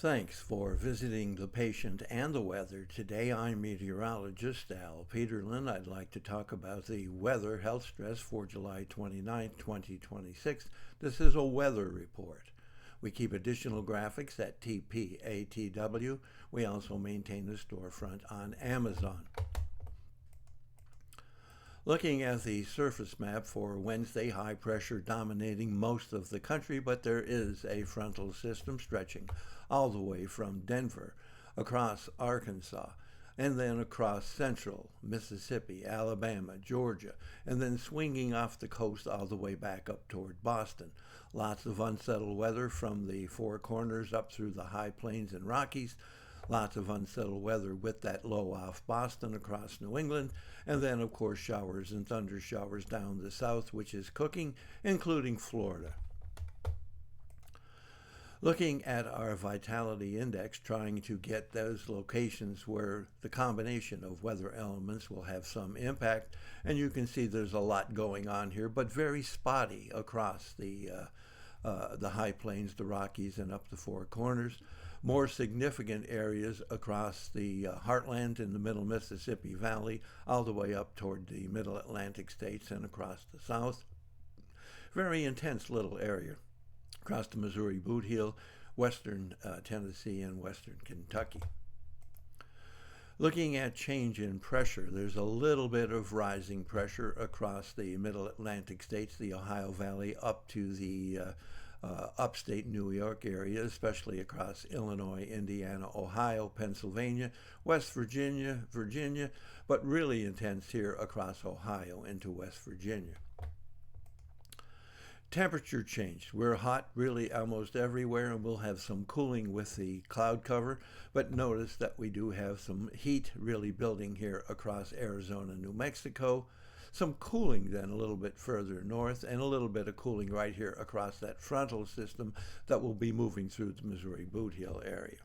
Thanks for visiting the patient and the weather. Today I'm meteorologist Al Peterlin. I'd like to talk about the weather health stress for July 29, 2026. This is a weather report. We keep additional graphics at TPATW. We also maintain a storefront on Amazon. Looking at the surface map for Wednesday, high pressure dominating most of the country, but there is a frontal system stretching all the way from Denver, across Arkansas, and then across central Mississippi, Alabama, Georgia, and then swinging off the coast all the way back up toward Boston. Lots of unsettled weather from the Four Corners up through the high plains and Rockies. Lots of unsettled weather with that low off Boston across New England, and then of course showers and thunder showers down the south, which is cooking, including Florida. Looking at our vitality index, trying to get those locations where the combination of weather elements will have some impact, and you can see there's a lot going on here, but very spotty across the high plains, the Rockies, and up the Four Corners. More significant areas across the heartland in the middle Mississippi Valley, all the way up toward the middle Atlantic states and across the south. Very intense little area across the Missouri Boot Heel, western Tennessee, and western Kentucky. Looking at change in pressure, there's a little bit of rising pressure across the middle Atlantic states, the Ohio Valley, up to the upstate New York area, especially across Illinois, Indiana, Ohio, Pennsylvania, West Virginia, but really intense here across Ohio into West Virginia. Temperature change. We're hot really almost everywhere, and we'll have some cooling with the cloud cover, but notice that we do have some heat really building here across Arizona, New Mexico. Some cooling then a little bit further north, and a little bit of cooling right here across that frontal system that will be moving through the Missouri Boot Heel area.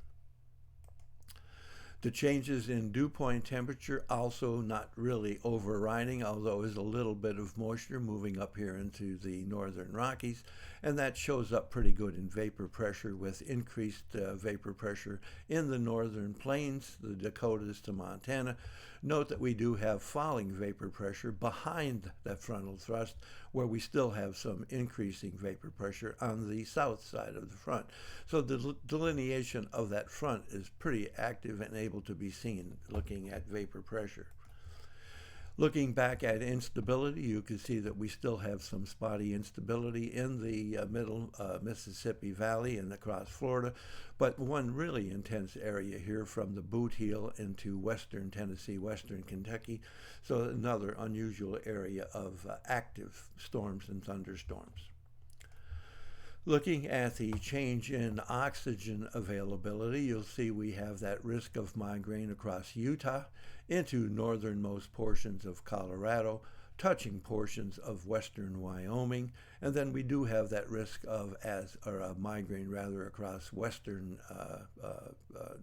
The changes in dew point temperature also not really overriding, although there's a little bit of moisture moving up here into the northern Rockies, and that shows up pretty good in vapor pressure with increased vapor pressure in the northern plains, the Dakotas to Montana. Note that we do have falling vapor pressure behind that frontal thrust, where we still have some increasing vapor pressure on the south side of the front. So the delineation of that front is pretty active and able to be seen looking at vapor pressure. Looking back at instability, you can see that we still have some spotty instability in the middle Mississippi Valley and across Florida, but one really intense area here from the Boot Heel into western Tennessee, western Kentucky, so another unusual area of active storms and thunderstorms. Looking at the change in oxygen availability, you'll see we have that risk of migraine across Utah into northernmost portions of Colorado, touching portions of western Wyoming, and then we do have that risk of migraine across western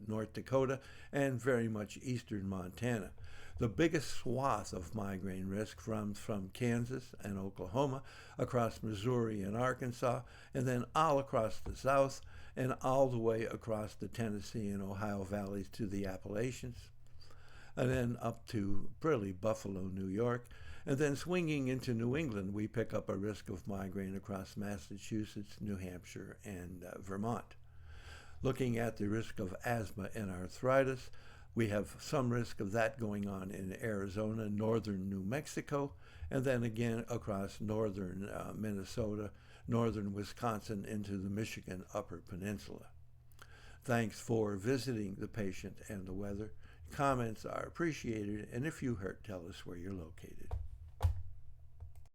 North Dakota and very much eastern Montana. The biggest swath of migraine risk from Kansas and Oklahoma, across Missouri and Arkansas, and then all across the south and all the way across the Tennessee and Ohio valleys to the Appalachians, and then up to really Buffalo, New York. And then swinging into New England, we pick up a risk of migraine across Massachusetts, New Hampshire, and Vermont. Looking at the risk of asthma and arthritis, we have some risk of that going on in Arizona, northern New Mexico, and then again across northern Minnesota, northern Wisconsin into the Michigan Upper Peninsula. Thanks for visiting the patient and the weather. Comments are appreciated, and if you hurt, tell us where you're located.